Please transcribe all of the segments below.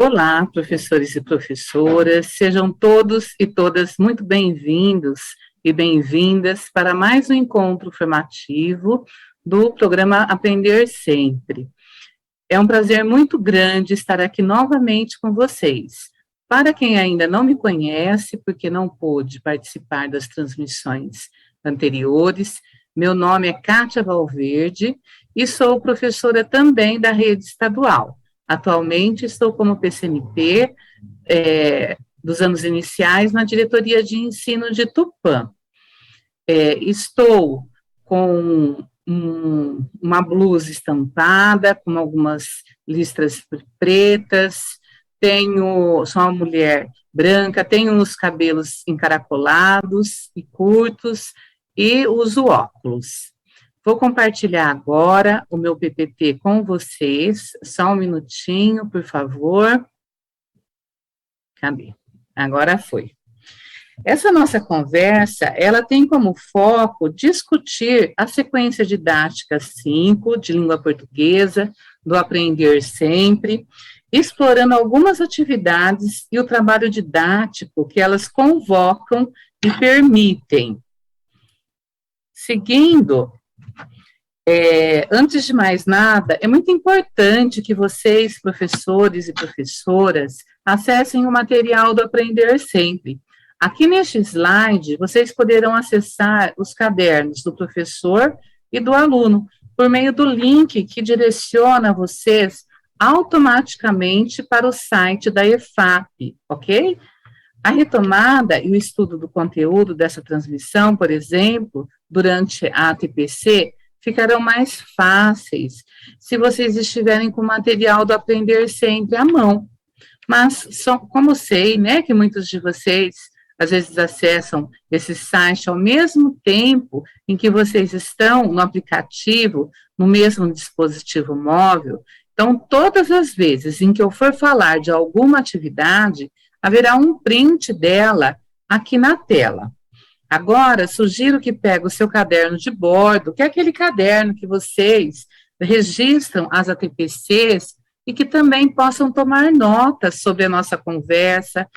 Olá, professores e professoras, sejam todos e todas muito bem-vindos e bem-vindas para mais um encontro formativo do programa Aprender Sempre. É um prazer muito grande estar aqui novamente com vocês. Para quem ainda não me conhece, porque não pôde participar das transmissões anteriores, meu nome é Kátia Valverde e sou professora também da rede estadual. Atualmente estou como PCNP dos anos iniciais na diretoria de ensino de Tupã. Estou com uma blusa estampada, com algumas listras pretas, sou uma mulher branca, tenho os cabelos encaracolados e curtos e uso óculos. Vou compartilhar agora o meu PPT com vocês, só um minutinho, por favor. Cadê? Agora foi. Essa nossa conversa, ela tem como foco discutir a sequência didática 5 de língua portuguesa, do Aprender Sempre, explorando algumas atividades e o trabalho didático que elas convocam e permitem. Seguindo, antes de mais nada, é muito importante que vocês, professores e professoras, acessem o material do Aprender Sempre. Aqui neste slide, vocês poderão acessar os cadernos do professor e do aluno, por meio do link que direciona vocês automaticamente para o site da EFAP, ok? A retomada e o estudo do conteúdo dessa transmissão, por exemplo, durante a ATPC, ficarão mais fáceis se vocês estiverem com o material do Aprender Sempre à mão. Mas, como sei, né, que muitos de vocês, às vezes, acessam esse site ao mesmo tempo em que vocês estão no aplicativo, no mesmo dispositivo móvel, então, todas as vezes em que eu for falar de alguma atividade, haverá um print dela aqui na tela. Agora, sugiro que pegue o seu caderno de bordo, que é aquele caderno que vocês registram as ATPCs e que também possam tomar notas sobre a nossa conversa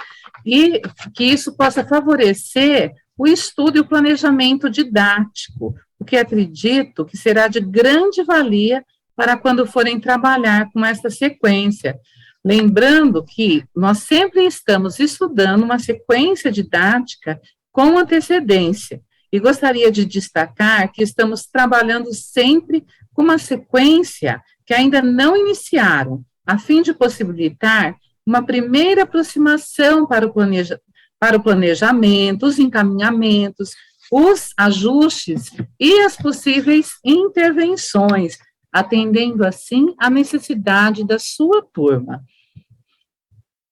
e que isso possa favorecer o estudo e o planejamento didático, o que acredito que será de grande valia para quando forem trabalhar com essa sequência. Lembrando que nós sempre estamos estudando uma sequência didática com antecedência, e gostaria de destacar que estamos trabalhando sempre com uma sequência que ainda não iniciaram, a fim de possibilitar uma primeira aproximação para o planejamento, os encaminhamentos, os ajustes e as possíveis intervenções, atendendo assim à necessidade da sua turma.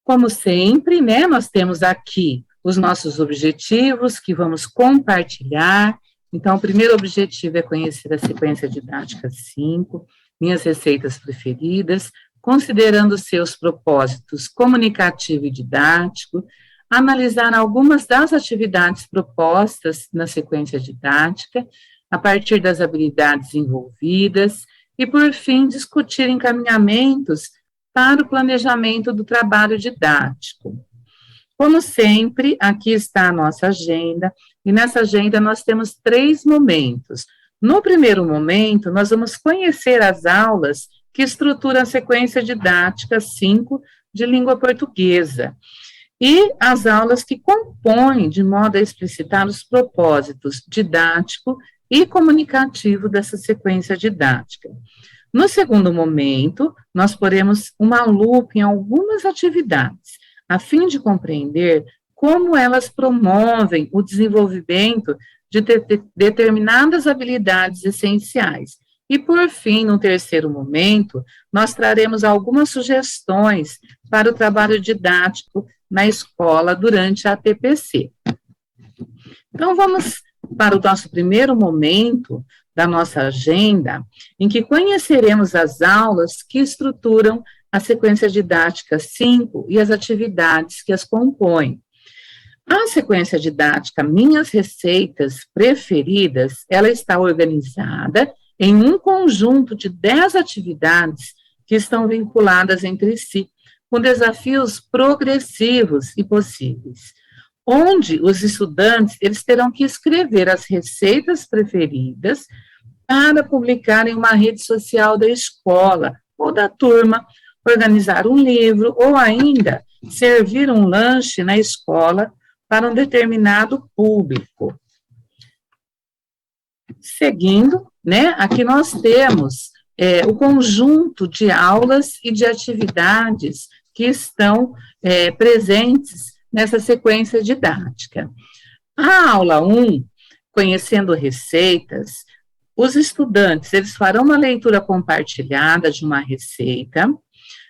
Como sempre, né, nós temos aqui os nossos objetivos que vamos compartilhar. Então, o primeiro objetivo é conhecer a sequência didática 5, minhas receitas preferidas, considerando seus propósitos comunicativo e didático, analisar algumas das atividades propostas na sequência didática, a partir das habilidades envolvidas, e, por fim, discutir encaminhamentos para o planejamento do trabalho didático. Como sempre, aqui está a nossa agenda, e nessa agenda nós temos 3 momentos. No primeiro momento, nós vamos conhecer as aulas que estruturam a sequência didática 5 de língua portuguesa, e as aulas que compõem, de modo a explicitar os propósitos didático e comunicativo dessa sequência didática. No segundo momento, nós poremos uma lupa em algumas atividades, a fim de compreender como elas promovem o desenvolvimento de determinadas habilidades essenciais. E, por fim, no terceiro momento, nós traremos algumas sugestões para o trabalho didático na escola durante a TPC. Então, vamos para o nosso primeiro momento da nossa agenda, em que conheceremos as aulas que estruturam a sequência didática 5 e as atividades que as compõem. A sequência didática Minhas Receitas Preferidas, ela está organizada em um conjunto de 10 atividades que estão vinculadas entre si, com desafios progressivos e possíveis, onde os estudantes eles terão que escrever as receitas preferidas para publicar em uma rede social da escola ou da turma, organizar um livro ou ainda servir um lanche na escola para um determinado público. Seguindo, né, aqui nós temos o conjunto de aulas e de atividades que estão presentes nessa sequência didática. A aula 1, conhecendo receitas, os estudantes, eles farão uma leitura compartilhada de uma receita,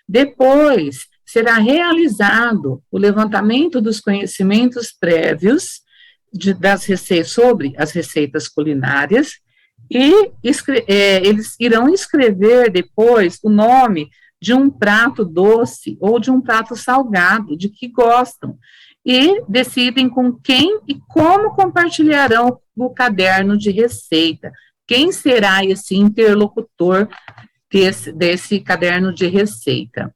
depois será realizado o levantamento dos conhecimentos prévios das receitas, sobre as receitas culinárias, e eles irão escrever depois o nome de um prato doce ou de um prato salgado, de que gostam, e decidem com quem e como compartilharão o caderno de receita. Quem será esse interlocutor desse caderno de receita?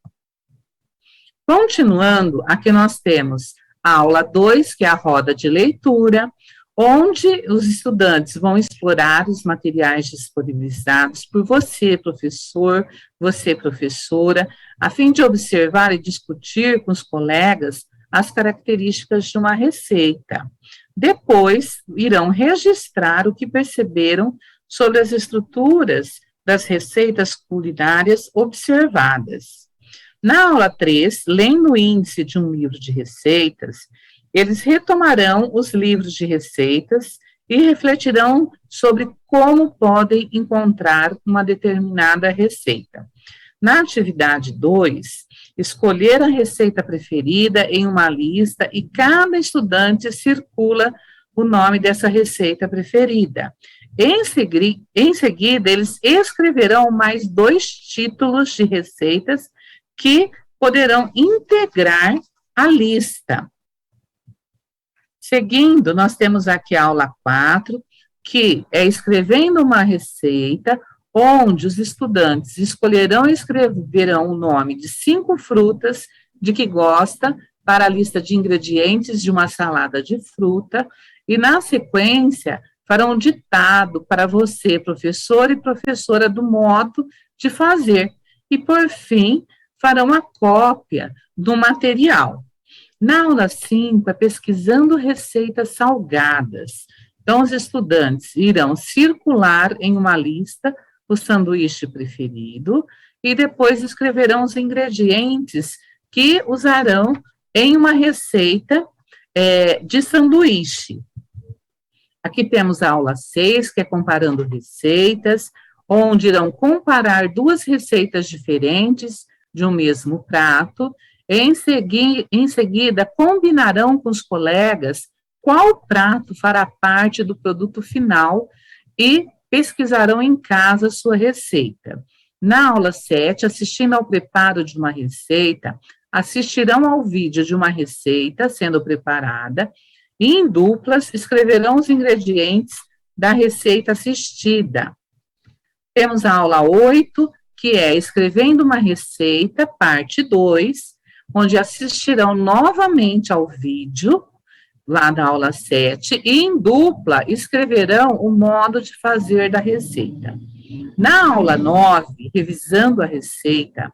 Continuando, aqui nós temos a aula 2, que é a roda de leitura, onde os estudantes vão explorar os materiais disponibilizados por você, professor, você, professora, a fim de observar e discutir com os colegas as características de uma receita. Depois, irão registrar o que perceberam sobre as estruturas das receitas culinárias observadas. Na aula 3, lendo o índice de um livro de receitas, eles retomarão os livros de receitas e refletirão sobre como podem encontrar uma determinada receita. Na atividade 2, escolher a receita preferida em uma lista e cada estudante circula o nome dessa receita preferida. Em seguida, eles escreverão mais 2 títulos de receitas que poderão integrar a lista. Seguindo, nós temos aqui a aula 4, que é escrevendo uma receita, onde os estudantes escolherão e escreverão o nome de 5 frutas de que gosta para a lista de ingredientes de uma salada de fruta, e na sequência farão um ditado para você, professor e professora, do modo de fazer, e por fim, farão a cópia do material. Na aula 5, é pesquisando receitas salgadas. Então, os estudantes irão circular em uma lista o sanduíche preferido e depois escreverão os ingredientes que usarão em uma receita de sanduíche. Aqui temos a aula 6, que é comparando receitas, onde irão comparar 2 receitas diferentes de um mesmo prato. Em seguida, combinarão com os colegas qual prato fará parte do produto final e pesquisarão em casa sua receita. Na aula 7, assistindo ao preparo de uma receita, assistirão ao vídeo de uma receita sendo preparada e, em duplas, escreverão os ingredientes da receita assistida. Temos a aula 8, que é escrevendo uma receita, parte 2, onde assistirão novamente ao vídeo, lá da aula 7, e em dupla escreverão o modo de fazer da receita. Na aula 9, revisando a receita,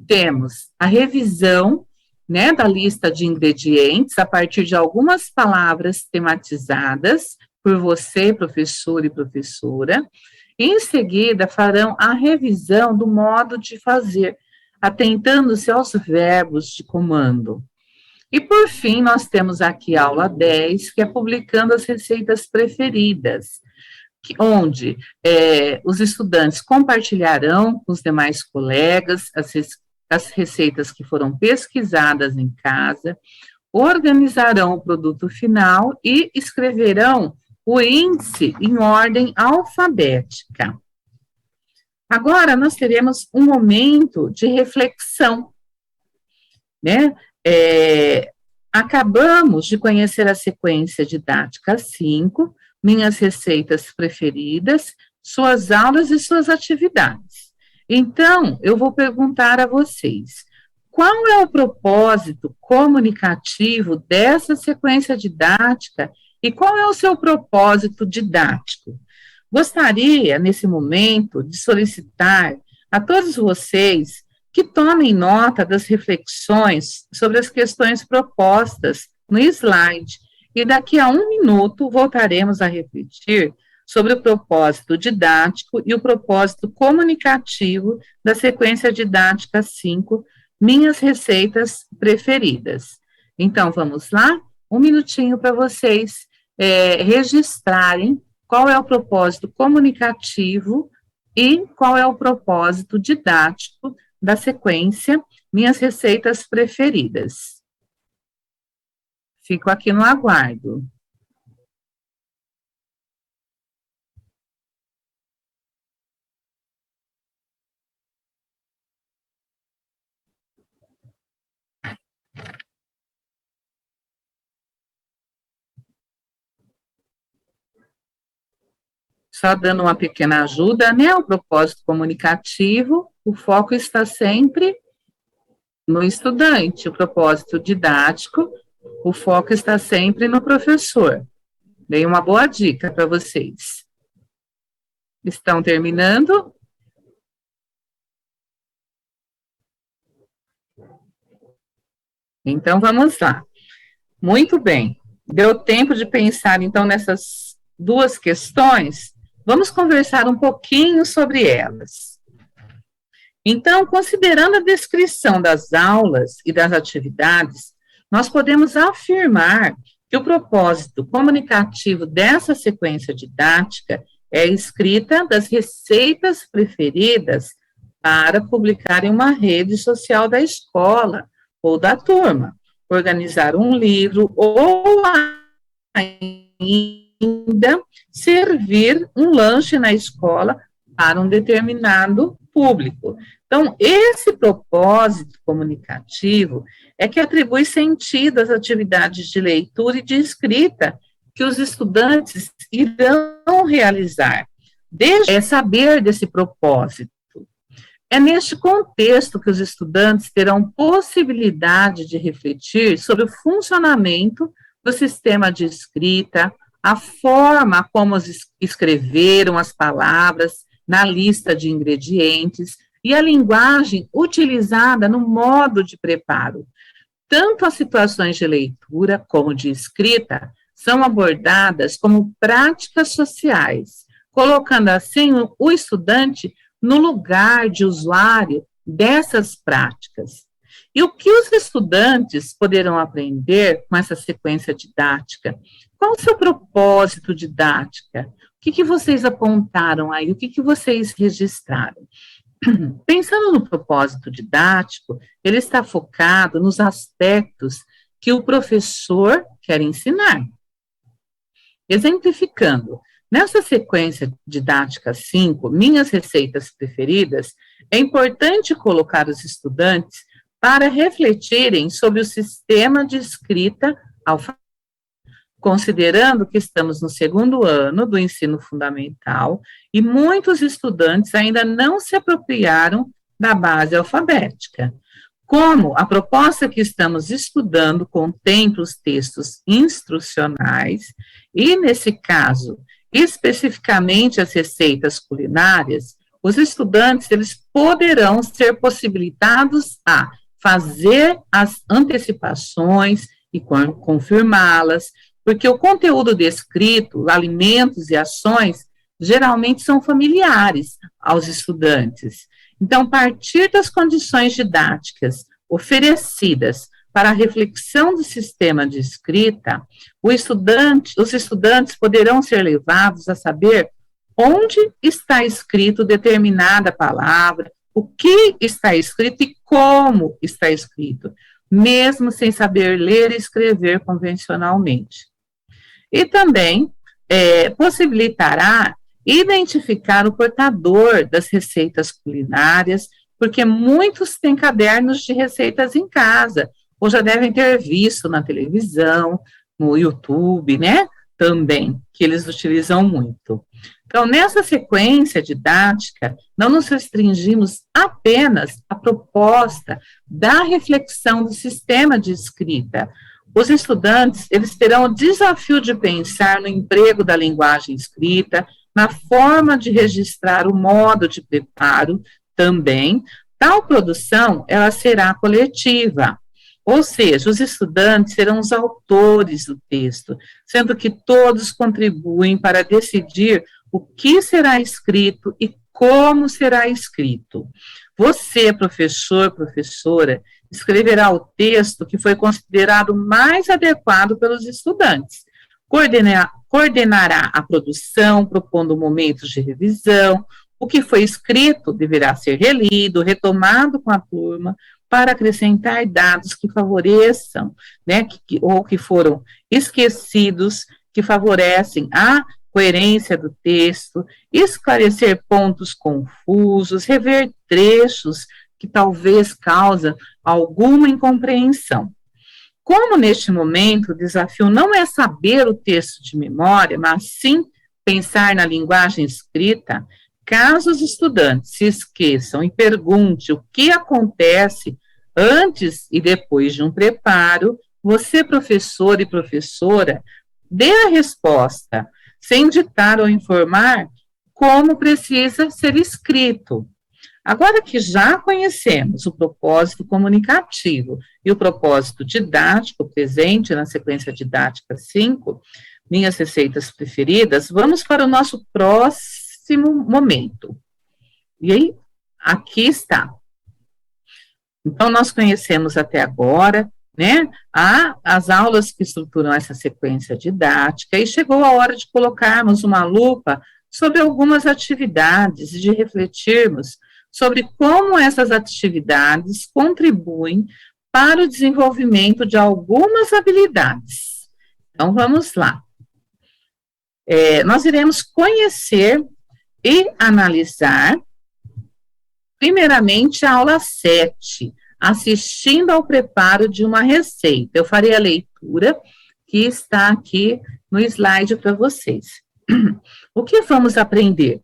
temos a revisão, né, da lista de ingredientes, a partir de algumas palavras tematizadas por você, professor e professora. Em seguida, farão a revisão do modo de fazer, atentando-se aos verbos de comando. E, por fim, nós temos aqui a aula 10, que é publicando as receitas preferidas, onde os estudantes compartilharão com os demais colegas as receitas que foram pesquisadas em casa, organizarão o produto final e escreverão o índice em ordem alfabética. Agora, nós teremos um momento de reflexão, né? Acabamos de conhecer a sequência didática 5, minhas receitas preferidas, suas aulas e suas atividades. Então, eu vou perguntar a vocês, qual é o propósito comunicativo dessa sequência didática e qual é o seu propósito didático? Gostaria, nesse momento, de solicitar a todos vocês que tomem nota das reflexões sobre as questões propostas no slide, e daqui a 1 minuto voltaremos a refletir sobre o propósito didático e o propósito comunicativo da sequência didática 5, Minhas Receitas Preferidas. Então, vamos lá? 1 minutinho para vocês registrarem qual é o propósito comunicativo e qual é o propósito didático da sequência Minhas Receitas Preferidas. Fico aqui no aguardo. Só dando uma pequena ajuda, né? O propósito comunicativo, o foco está sempre no estudante. O propósito didático, o foco está sempre no professor. Dei uma boa dica para vocês. Estão terminando? Então, vamos lá. Muito bem. Deu tempo de pensar, então, nessas duas questões? Vamos conversar um pouquinho sobre elas. Então, considerando a descrição das aulas e das atividades, nós podemos afirmar que o propósito comunicativo dessa sequência didática é a escrita das receitas preferidas para publicar em uma rede social da escola ou da turma, organizar um livro ou ainda servir um lanche na escola para um determinado público. Então, esse propósito comunicativo é que atribui sentido às atividades de leitura e de escrita que os estudantes irão realizar. Saber desse propósito. É neste contexto que os estudantes terão possibilidade de refletir sobre o funcionamento do sistema de escrita, a forma como escreveram as palavras na lista de ingredientes e a linguagem utilizada no modo de preparo. Tanto as situações de leitura como de escrita são abordadas como práticas sociais, colocando assim o estudante no lugar de usuário dessas práticas. E o que os estudantes poderão aprender com essa sequência didática? Qual o seu propósito didática? O que vocês apontaram aí? O que vocês registraram? Pensando no propósito didático, ele está focado nos aspectos que o professor quer ensinar. Exemplificando, nessa sequência didática 5, Minhas Receitas Preferidas, é importante colocar os estudantes para refletirem sobre o sistema de escrita alfabética, considerando que estamos no 2º ano do ensino fundamental e muitos estudantes ainda não se apropriaram da base alfabética. Como a proposta que estamos estudando contempla os textos instrucionais e, nesse caso, especificamente as receitas culinárias, os estudantes eles poderão ser possibilitados a fazer as antecipações e confirmá-las, porque o conteúdo descrito, alimentos e ações, geralmente são familiares aos estudantes. Então, a partir das condições didáticas oferecidas para a reflexão do sistema de escrita, os estudantes poderão ser levados a saber onde está escrito determinada palavra, o que está escrito e como está escrito, mesmo sem saber ler e escrever convencionalmente. E também possibilitará identificar o portador das receitas culinárias, porque muitos têm cadernos de receitas em casa, ou já devem ter visto na televisão, no YouTube, né? também, que eles utilizam muito. Então, nessa sequência didática, não nos restringimos apenas à proposta da reflexão do sistema de escrita. Os estudantes, eles terão o desafio de pensar no emprego da linguagem escrita, na forma de registrar o modo de preparo também. Tal produção, ela será coletiva. Ou seja, os estudantes serão os autores do texto, sendo que todos contribuem para decidir o que será escrito e como será escrito. Você, professor, professora, escreverá o texto que foi considerado mais adequado pelos estudantes. Coordenará a produção, propondo momentos de revisão. O que foi escrito deverá ser relido, retomado com a turma, para acrescentar dados que favoreçam, né, ou que foram esquecidos, que favorecem a coerência do texto, esclarecer pontos confusos, rever trechos que talvez causem alguma incompreensão. Como neste momento o desafio não é saber o texto de memória, mas sim pensar na linguagem escrita, caso os estudantes se esqueçam e pergunte o que acontece antes e depois de um preparo, você, professor e professora, dê a resposta, sem ditar ou informar como precisa ser escrito. Agora que já conhecemos o propósito comunicativo e o propósito didático presente na sequência didática 5, minhas receitas preferidas, vamos para o nosso próximo momento. E aí, aqui está. Então, nós conhecemos até agora, né, as aulas que estruturam essa sequência didática, e chegou a hora de colocarmos uma lupa sobre algumas atividades e de refletirmos sobre como essas atividades contribuem para o desenvolvimento de algumas habilidades. Então, vamos lá. Nós iremos conhecer e analisar, primeiramente, a aula 7, assistindo ao preparo de uma receita. Eu farei a leitura que está aqui no slide para vocês. O que vamos aprender?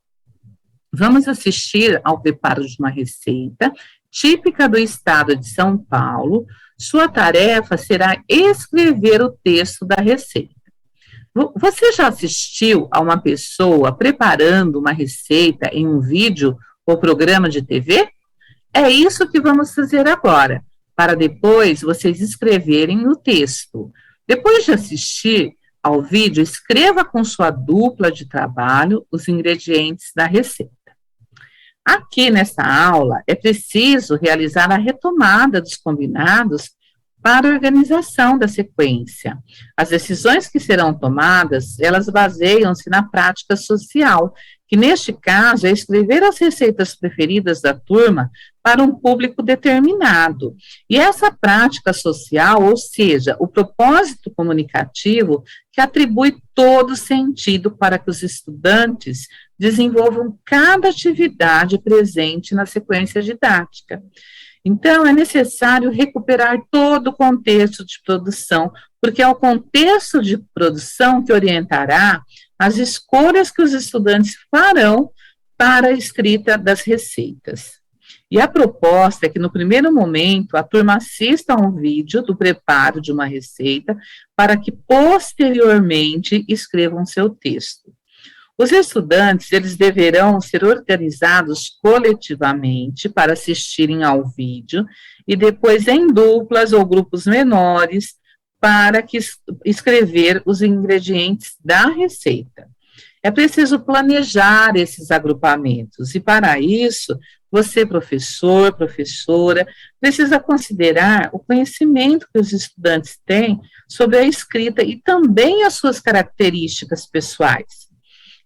Vamos assistir ao preparo de uma receita típica do estado de São Paulo. Sua tarefa será escrever o texto da receita. Você já assistiu a uma pessoa preparando uma receita em um vídeo ou programa de TV? É isso que vamos fazer agora, para depois vocês escreverem o texto. Depois de assistir ao vídeo, escreva com sua dupla de trabalho os ingredientes da receita. Aqui nessa aula, é preciso realizar a retomada dos combinados para a organização da sequência. As decisões que serão tomadas, elas baseiam-se na prática social, que neste caso é escrever as receitas preferidas da turma para um público determinado. E essa prática social, ou seja, o propósito comunicativo, que atribui todo sentido para que os estudantes desenvolvam cada atividade presente na sequência didática. Então, é necessário recuperar todo o contexto de produção, porque é o contexto de produção que orientará as escolhas que os estudantes farão para a escrita das receitas. E a proposta é que, no primeiro momento, a turma assista a um vídeo do preparo de uma receita, para que, posteriormente, escrevam seu texto. Os estudantes, eles deverão ser organizados coletivamente para assistirem ao vídeo e depois em duplas ou grupos menores para escrever os ingredientes da receita. É preciso planejar esses agrupamentos e, para isso, você, professor, professora, precisa considerar o conhecimento que os estudantes têm sobre a escrita e também as suas características pessoais.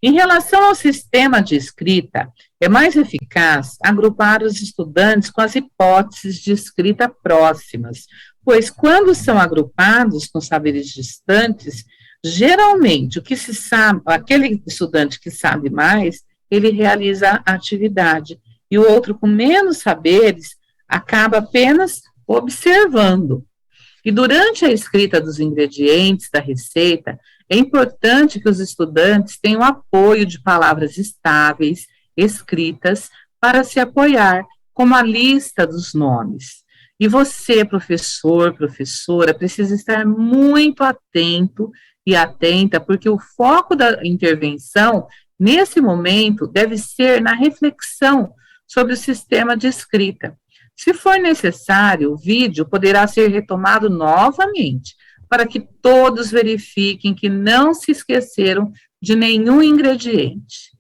Em relação ao sistema de escrita, é mais eficaz agrupar os estudantes com as hipóteses de escrita próximas, pois quando são agrupados com saberes distantes, geralmente o que se sabe, aquele estudante que sabe mais, ele realiza a atividade, e o outro com menos saberes acaba apenas observando. E durante a escrita dos ingredientes da receita, É importante que os estudantes tenham apoio de palavras estáveis, escritas, para se apoiar, como a lista dos nomes. E você, professor, professora, precisa estar muito atento e atenta, porque o foco da intervenção, nesse momento, deve ser na reflexão sobre o sistema de escrita. Se for necessário, o vídeo poderá ser retomado novamente, para que todos verifiquem que não se esqueceram de nenhum ingrediente.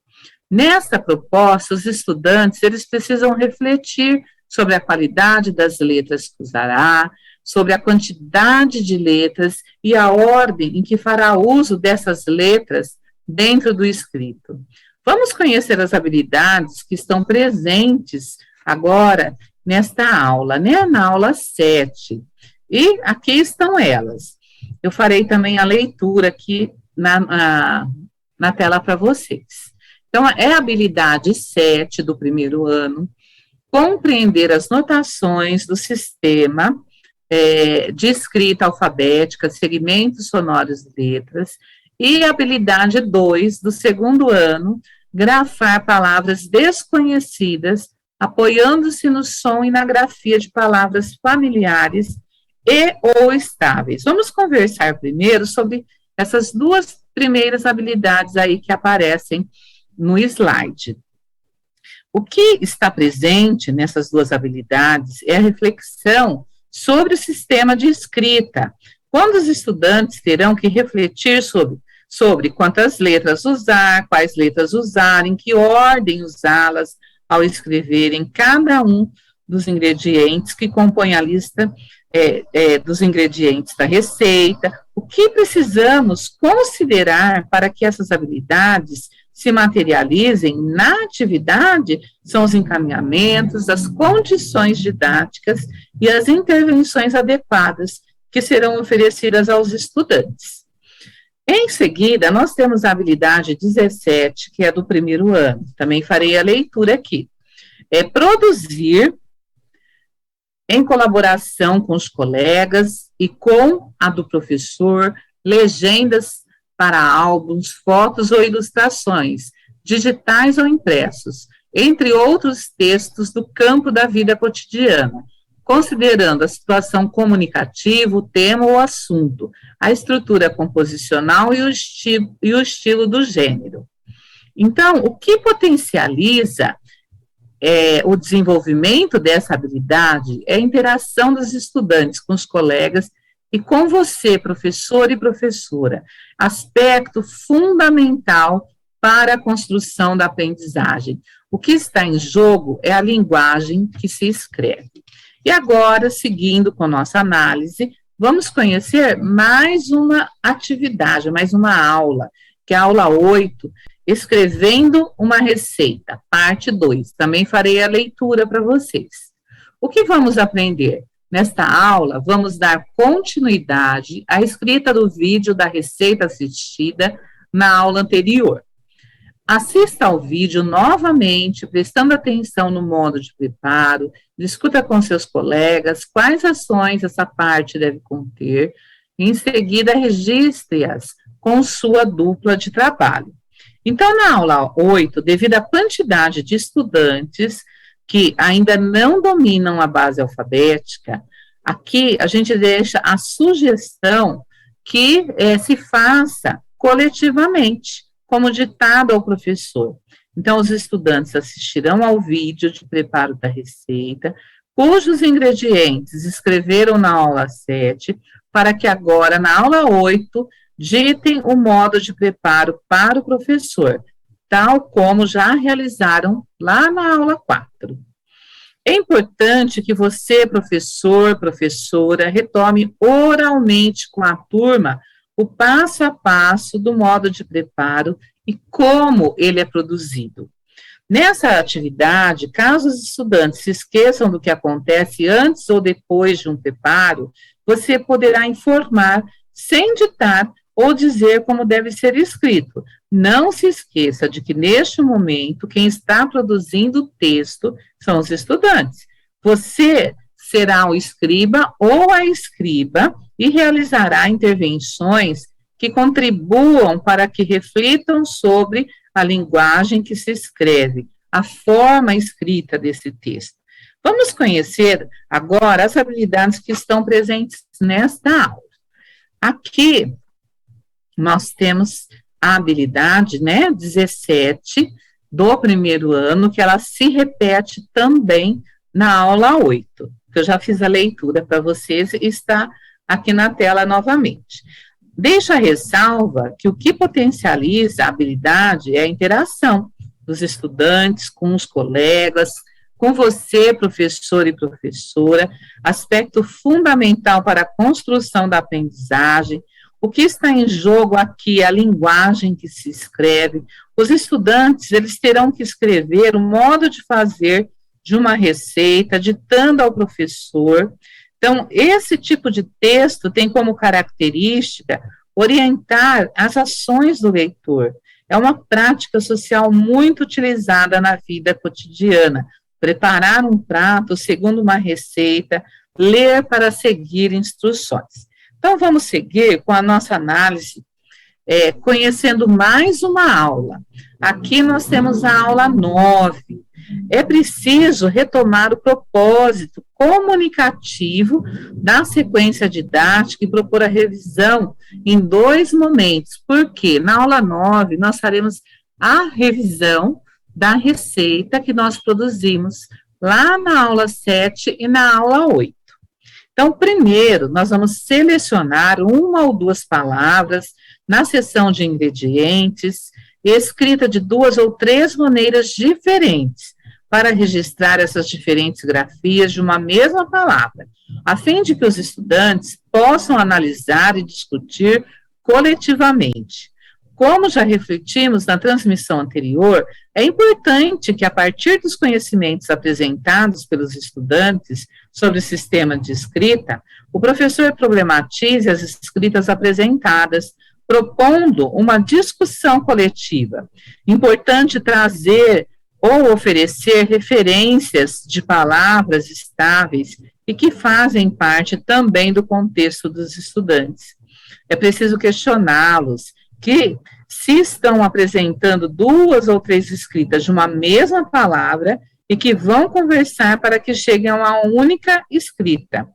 Nesta proposta, os estudantes eles precisam refletir sobre a qualidade das letras que usará, sobre a quantidade de letras e a ordem em que fará uso dessas letras dentro do escrito. Vamos conhecer as habilidades que estão presentes agora nesta aula, né? Na aula 7. E aqui estão elas. Eu farei também a leitura aqui na tela para vocês. Então, é a habilidade 7 do primeiro ano, compreender as notações do sistema de escrita alfabética, segmentos sonoros e letras, e a habilidade 2 do segundo ano, grafar palavras desconhecidas, apoiando-se no som e na grafia de palavras familiares e ou estáveis. Vamos conversar primeiro sobre essas duas primeiras habilidades aí que aparecem no slide. O que está presente nessas duas habilidades é a reflexão sobre o sistema de escrita, quando os estudantes terão que refletir sobre quantas letras usar, quais letras usar, em que ordem usá-las ao escreverem cada um dos ingredientes que compõem a lista dos ingredientes da receita. O que precisamos considerar para que essas habilidades se materializem na atividade são os encaminhamentos, as condições didáticas e as intervenções adequadas que serão oferecidas aos estudantes. Em seguida, nós temos a habilidade 17, que é do primeiro ano. Também farei a leitura aqui. É produzir, em colaboração com os colegas e com a do professor, legendas para álbuns, fotos ou ilustrações, digitais ou impressos, entre outros textos do campo da vida cotidiana, considerando a situação comunicativa, o tema ou assunto, a estrutura composicional e o estilo do gênero. Então, o que potencializa o desenvolvimento dessa habilidade é a interação dos estudantes com os colegas e com você, professor e professora, aspecto fundamental para a construção da aprendizagem. O que está em jogo é a linguagem que se escreve. E agora, seguindo com nossa análise, vamos conhecer mais uma atividade, mais uma aula, que é a aula 8, Escrevendo uma Receita, parte 2. Também farei a leitura para vocês. O que vamos aprender? Nesta aula, vamos dar continuidade à escrita do vídeo da receita assistida na aula anterior. Assista ao vídeo novamente, prestando atenção no modo de preparo, discuta com seus colegas quais ações essa parte deve conter, e em seguida registre-as com sua dupla de trabalho. Então, na aula 8, devido à quantidade de estudantes que ainda não dominam a base alfabética, aqui a gente deixa a sugestão que se faça coletivamente, como ditado ao professor. Então, os estudantes assistirão ao vídeo de preparo da receita, cujos ingredientes escreveram na aula 7, para que agora, na aula 8, ditem o modo de preparo para o professor, tal como já realizaram lá na aula 4. É importante que você, professor, professora, retome oralmente com a turma o passo a passo do modo de preparo e como ele é produzido. Nessa atividade, caso os estudantes se esqueçam do que acontece antes ou depois de um preparo, você poderá informar sem ditar ou dizer como deve ser escrito. Não se esqueça de que, neste momento, quem está produzindo o texto são os estudantes. Você será o escriba ou a escriba e realizará intervenções que contribuam para que reflitam sobre a linguagem que se escreve, a forma escrita desse texto. Vamos conhecer agora as habilidades que estão presentes nesta aula. Aqui, nós temos a habilidade, 17, do primeiro ano, que ela se repete também na aula 8, que eu já fiz a leitura para vocês e está aqui na tela novamente. Deixa a ressalva que o que potencializa a habilidade é a interação dos estudantes com os colegas, com você, professor e professora, aspecto fundamental para a construção da aprendizagem. O que está em jogo aqui é a linguagem que se escreve. Os estudantes, eles terão que escrever o modo de fazer de uma receita, ditando ao professor. Então, esse tipo de texto tem como característica orientar as ações do leitor. É uma prática social muito utilizada na vida cotidiana. Preparar um prato segundo uma receita, ler para seguir instruções. Então, vamos seguir com a nossa análise, conhecendo mais uma aula. Aqui nós temos a aula 9. É preciso retomar o propósito comunicativo da sequência didática e propor a revisão em 2 momentos, porque na aula 9 nós faremos a revisão da receita que nós produzimos lá na aula 7 e na aula 8. Então, primeiro, nós vamos selecionar 1 ou 2 palavras na seção de ingredientes, escrita de 2 ou 3 maneiras diferentes, para registrar essas diferentes grafias de uma mesma palavra, a fim de que os estudantes possam analisar e discutir coletivamente. Como já refletimos na transmissão anterior, é importante que, a partir dos conhecimentos apresentados pelos estudantes sobre o sistema de escrita, o professor problematize as escritas apresentadas, propondo uma discussão coletiva. Importante trazer ou oferecer referências de palavras estáveis e que fazem parte também do contexto dos estudantes. É preciso questioná-los que, se estão apresentando 2 ou 3 escritas de uma mesma palavra e que vão conversar para que cheguem a uma única escrita.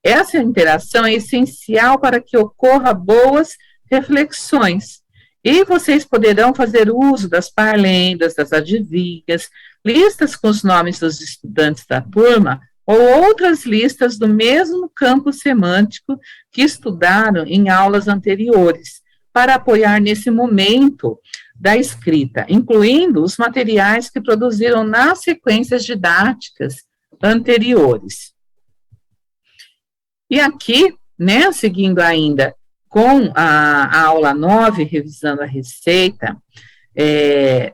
Essa interação é essencial para que ocorra boas reflexões. E vocês poderão fazer uso das parlendas, das adivinhas, listas com os nomes dos estudantes da turma ou outras listas do mesmo campo semântico que estudaram em aulas anteriores, para apoiar nesse momento da escrita, incluindo os materiais que produziram nas sequências didáticas anteriores. E aqui, seguindo ainda com a aula 9, revisando a receita,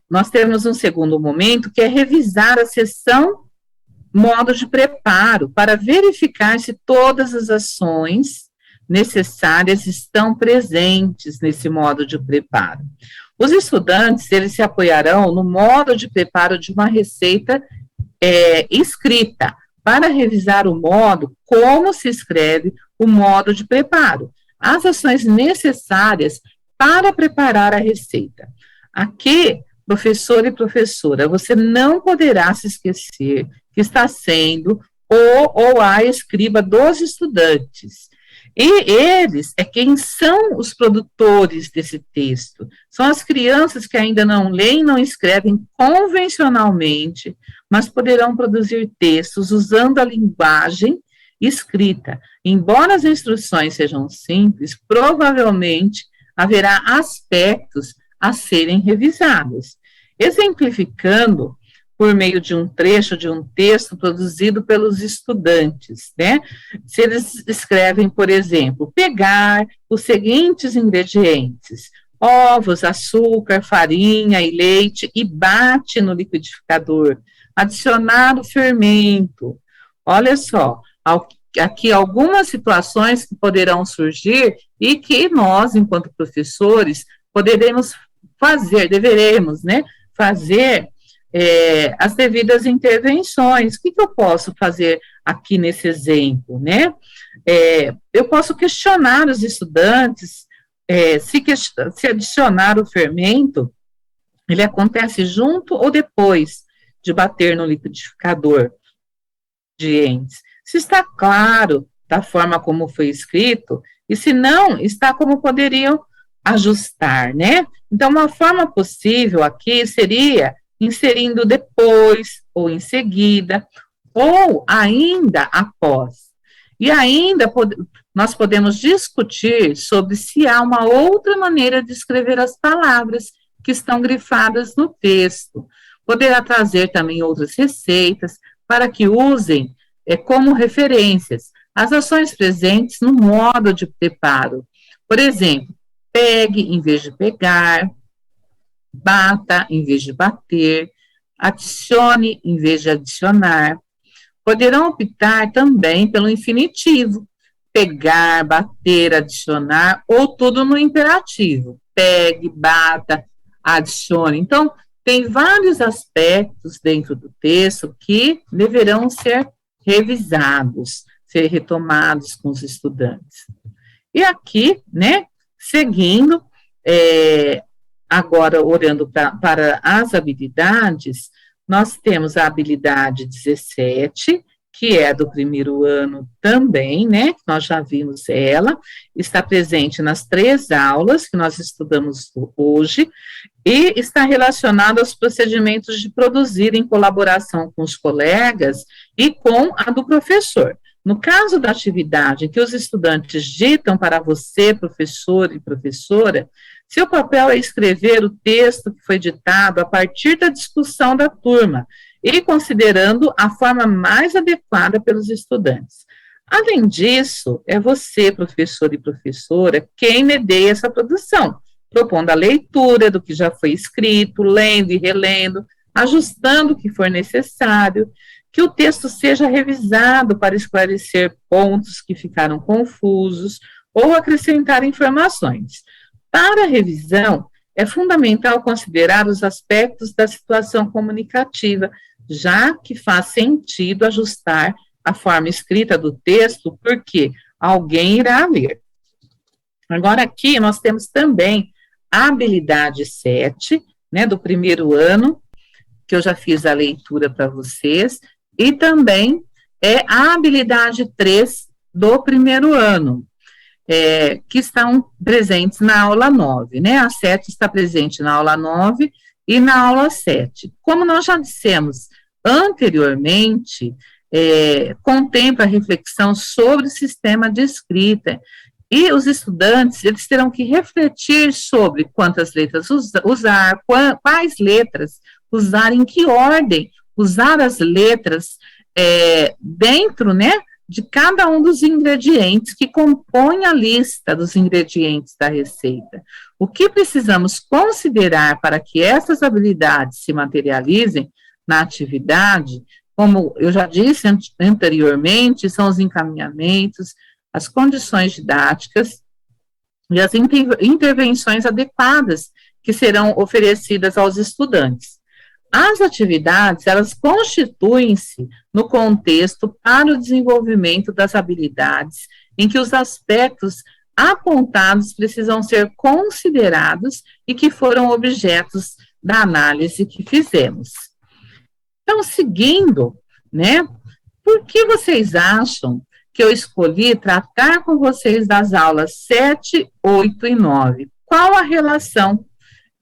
nós temos um segundo momento, que é revisar a seção modo de preparo, para verificar se todas as ações necessárias estão presentes nesse modo de preparo. Os estudantes, eles se apoiarão no modo de preparo de uma receita escrita, para revisar o modo, como se escreve o modo de preparo, as ações necessárias para preparar a receita. Aqui, professor e professora, você não poderá se esquecer que está sendo ou a escriba dos estudantes. E eles quem são os produtores desse texto. São as crianças que ainda não leem, não escrevem convencionalmente, mas poderão produzir textos usando a linguagem escrita. Embora as instruções sejam simples, provavelmente haverá aspectos a serem revisados. Exemplificando por meio de um trecho de um texto produzido pelos estudantes, Se eles escrevem, por exemplo, pegar os seguintes ingredientes: ovos, açúcar, farinha e leite, e bate no liquidificador, adicionar o fermento. Olha só, aqui algumas situações que poderão surgir e que nós, enquanto professores, deveremos fazer as devidas intervenções. O que eu posso fazer aqui nesse exemplo, Eu posso questionar os estudantes se adicionar o fermento, ele acontece junto ou depois de bater no liquidificador de entes. Se está claro da forma como foi escrito, e se não, está como poderiam ajustar, né? Então, uma forma possível aqui seria inserindo depois, ou em seguida, ou ainda após. E ainda nós podemos discutir sobre se há uma outra maneira de escrever as palavras que estão grifadas no texto. Poderá trazer também outras receitas para que usem como referências as ações presentes no modo de preparo. Por exemplo, pegue em vez de pegar, bata em vez de bater, adicione em vez de adicionar. Poderão optar também pelo infinitivo, pegar, bater, adicionar, ou tudo no imperativo, pegue, bata, adicione. Então, tem vários aspectos dentro do texto que deverão ser revisados, ser retomados com os estudantes. E aqui, né, seguindo, agora olhando para as habilidades, nós temos a habilidade 17, que é do primeiro ano também, né, nós já vimos ela, está presente nas 3 aulas que nós estudamos hoje, e está relacionada aos procedimentos de produzir em colaboração com os colegas e com a do professor. No caso da atividade que os estudantes ditam para você, professor e professora, seu papel é escrever o texto que foi ditado a partir da discussão da turma e considerando a forma mais adequada pelos estudantes. Além disso, é você, professor e professora, quem medeia essa produção, propondo a leitura do que já foi escrito, lendo e relendo, ajustando o que for necessário, que o texto seja revisado para esclarecer pontos que ficaram confusos ou acrescentar informações. Para a revisão, é fundamental considerar os aspectos da situação comunicativa, já que faz sentido ajustar a forma escrita do texto, porque alguém irá ler. Agora, aqui nós temos também a habilidade 7, né, do primeiro ano, que eu já fiz a leitura para vocês, e também a habilidade 3 do primeiro ano, que estão presentes na aula 9, né? A 7 está presente na aula 9 e na aula 7. Como nós já dissemos anteriormente, contempla a reflexão sobre o sistema de escrita, e os estudantes, eles terão que refletir sobre quantas letras usar, quais letras usar, em que ordem usar as letras dentro, né, de cada um dos ingredientes que compõem a lista dos ingredientes da receita. O que precisamos considerar para que essas habilidades se materializem na atividade, como eu já disse anteriormente, são os encaminhamentos, as condições didáticas e as intervenções adequadas que serão oferecidas aos estudantes. As atividades, elas constituem-se no contexto para o desenvolvimento das habilidades, em que os aspectos apontados precisam ser considerados e que foram objetos da análise que fizemos. Então, seguindo, né, por que vocês acham que eu escolhi tratar com vocês das aulas 7, 8 e 9? Qual a relação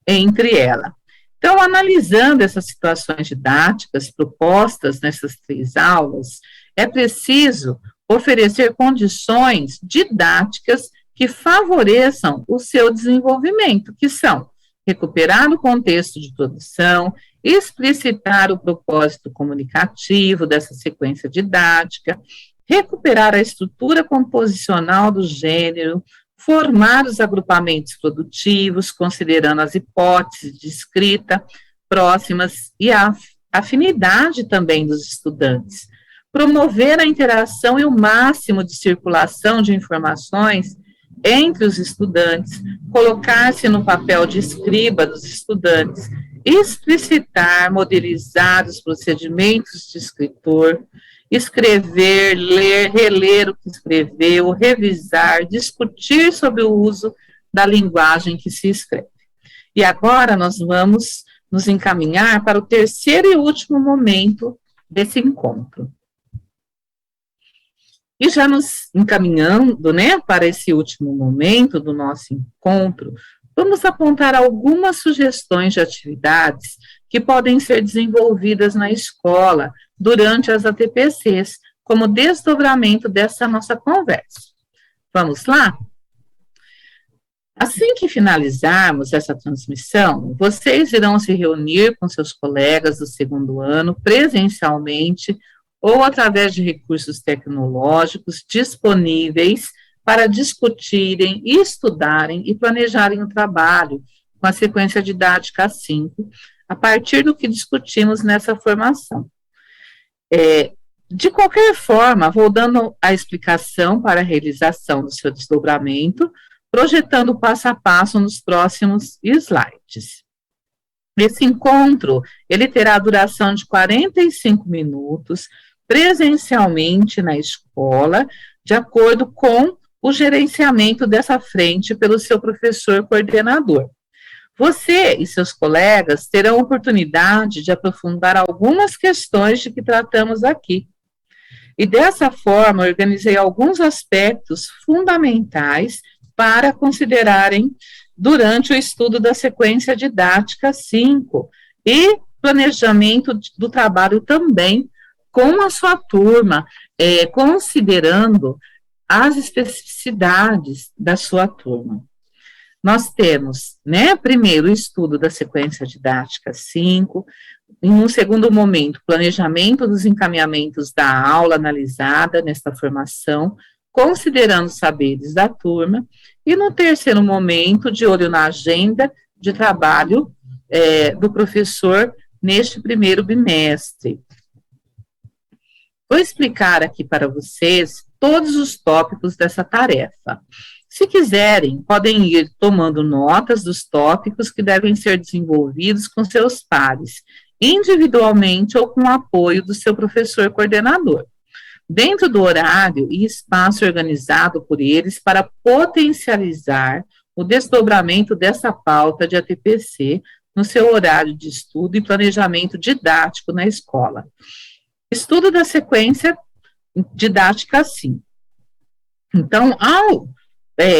entre elas? Então, analisando essas situações didáticas propostas nessas 3 aulas, é preciso oferecer condições didáticas que favoreçam o seu desenvolvimento, que são recuperar o contexto de produção, explicitar o propósito comunicativo dessa sequência didática, recuperar a estrutura composicional do gênero, formar os agrupamentos produtivos, considerando as hipóteses de escrita próximas e a afinidade também dos estudantes, promover a interação e o máximo de circulação de informações entre os estudantes, colocar-se no papel de escriba dos estudantes, explicitar, modelizar os procedimentos de escritor, escrever, ler, reler o que escreveu, revisar, discutir sobre o uso da linguagem que se escreve. E agora nós vamos nos encaminhar para o terceiro e último momento desse encontro. E já nos encaminhando, né, para esse último momento do nosso encontro, vamos apontar algumas sugestões de atividades que podem ser desenvolvidas na escola durante as ATPCs, como desdobramento dessa nossa conversa. Vamos lá? Assim que finalizarmos essa transmissão, vocês irão se reunir com seus colegas do segundo ano presencialmente ou através de recursos tecnológicos disponíveis para discutirem, estudarem e planejarem o trabalho com a sequência didática 5, a partir do que discutimos nessa formação. De qualquer forma, vou dando a explicação para a realização do seu desdobramento, projetando o passo a passo nos próximos slides. Esse encontro, ele terá a duração de 45 minutos, presencialmente na escola, de acordo com o gerenciamento dessa frente pelo seu professor coordenador. Você e seus colegas terão oportunidade de aprofundar algumas questões de que tratamos aqui. E dessa forma, organizei alguns aspectos fundamentais para considerarem durante o estudo da sequência didática 5 e planejamento do trabalho também com a sua turma, considerando as especificidades da sua turma. Nós temos, né, primeiro, o estudo da sequência didática 5, em um segundo momento, planejamento dos encaminhamentos da aula analisada nesta formação, considerando os saberes da turma, e no terceiro momento, de olho na agenda de trabalho do professor neste primeiro bimestre. Vou explicar aqui para vocês todos os tópicos dessa tarefa. Se quiserem, podem ir tomando notas dos tópicos que devem ser desenvolvidos com seus pares, individualmente ou com o apoio do seu professor coordenador, dentro do horário e espaço organizado por eles para potencializar o desdobramento dessa pauta de ATPC no seu horário de estudo e planejamento didático na escola. Estudo da sequência didática 5. Então, ao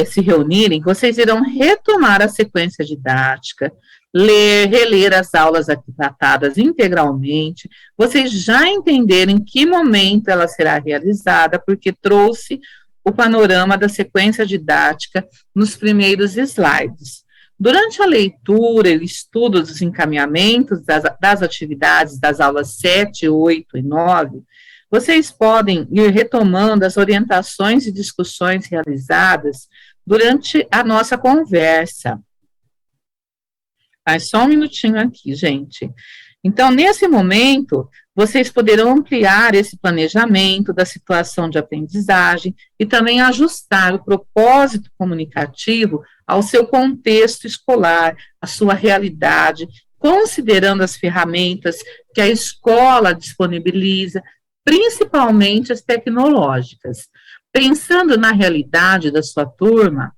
se reunirem, vocês irão retomar a sequência didática, reler as aulas aqui tratadas integralmente, vocês já entenderem em que momento ela será realizada, porque trouxe o panorama da sequência didática nos primeiros slides. Durante a leitura e o estudo dos encaminhamentos das atividades das aulas 7, 8 e 9, vocês podem ir retomando as orientações e discussões realizadas durante a nossa conversa. Só um minutinho aqui, gente. Então, nesse momento, vocês poderão ampliar esse planejamento da situação de aprendizagem e também ajustar o propósito comunicativo ao seu contexto escolar, à sua realidade, considerando as ferramentas que a escola disponibiliza, principalmente as tecnológicas. Pensando na realidade da sua turma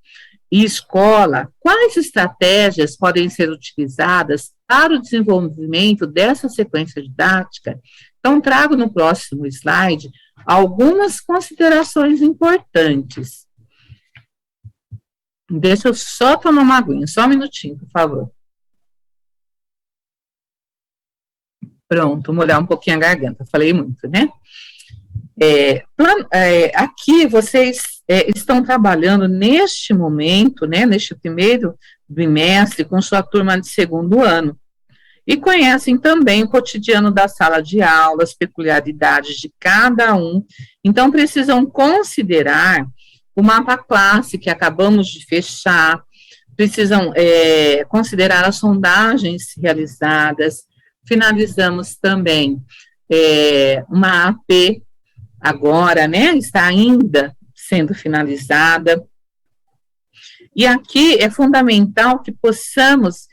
e escola, quais estratégias podem ser utilizadas para o desenvolvimento dessa sequência didática? Então, trago no próximo slide algumas considerações importantes. Deixa eu só tomar uma aguinha, só um minutinho, por favor. Pronto, molhar um pouquinho a garganta, falei muito, né? Aqui vocês estão trabalhando neste momento, né, neste primeiro bimestre, com sua turma de segundo ano, e conhecem também o cotidiano da sala de aula, as peculiaridades de cada um, então precisam considerar o mapa classe que acabamos de fechar, precisam considerar as sondagens realizadas. Finalizamos também uma AP agora, né, está ainda sendo finalizada. E aqui é fundamental que possamos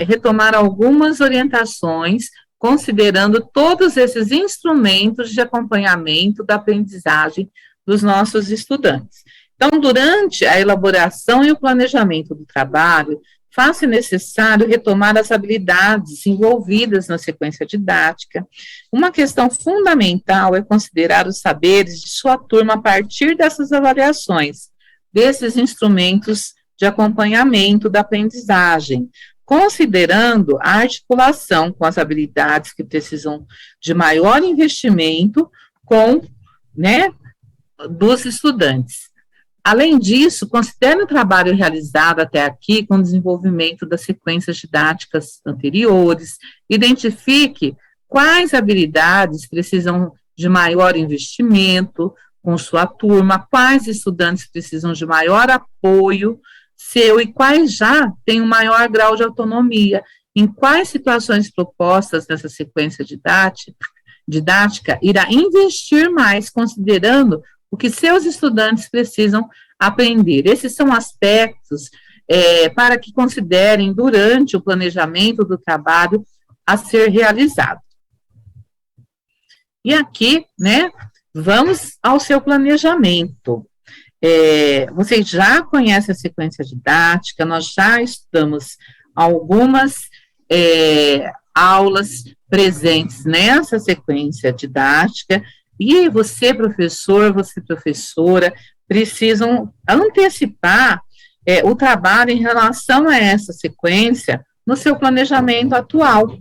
retomar algumas orientações, considerando todos esses instrumentos de acompanhamento da aprendizagem dos nossos estudantes. Então, durante a elaboração e o planejamento do trabalho, faz-se necessário retomar as habilidades envolvidas na sequência didática. Uma questão fundamental é considerar os saberes de sua turma a partir dessas avaliações, desses instrumentos de acompanhamento da aprendizagem, considerando a articulação com as habilidades que precisam de maior investimento com, né, dos estudantes. Além disso, considere o trabalho realizado até aqui com o desenvolvimento das sequências didáticas anteriores, identifique quais habilidades precisam de maior investimento com sua turma, quais estudantes precisam de maior apoio seu e quais já têm um maior grau de autonomia, em quais situações propostas nessa sequência didática irá investir mais, considerando o que seus estudantes precisam aprender. Esses são aspectos para que considerem durante o planejamento do trabalho a ser realizado. E aqui, né, vamos ao seu planejamento. Vocês já conhecem a sequência didática, nós já estudamos algumas aulas presentes nessa sequência didática, e você, professor, você, professora, precisam antecipar o trabalho em relação a essa sequência no seu planejamento atual,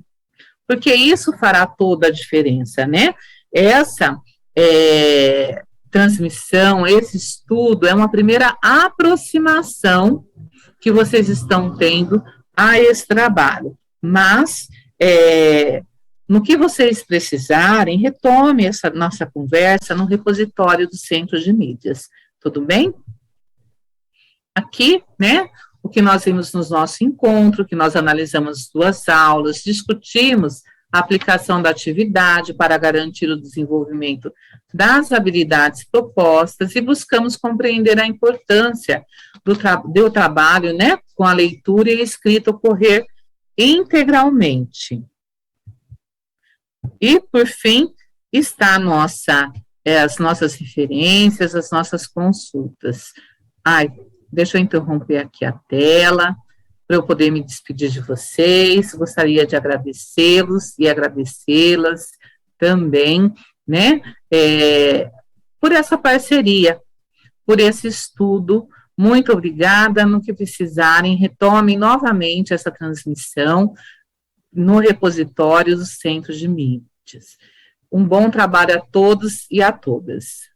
porque isso fará toda a diferença, né? Essa transmissão, esse estudo é uma primeira aproximação que vocês estão tendo a esse trabalho, mas no que vocês precisarem, retome essa nossa conversa no repositório do Centro de Mídias, tudo bem? Aqui, né, o que nós vimos no nosso encontro, que nós analisamos 2 aulas, discutimos a aplicação da atividade para garantir o desenvolvimento das habilidades propostas e buscamos compreender a importância do trabalho, né, com a leitura e a escrita ocorrer integralmente. E, por fim, está as nossas referências, as nossas consultas. Deixa eu interromper aqui a tela, para eu poder me despedir de vocês. Gostaria de agradecê-los e agradecê-las também, né, por essa parceria, por esse estudo. Muito obrigada. No que precisarem, retomem novamente essa transmissão no repositório dos Centros de Mídias. Um bom trabalho a todos e a todas.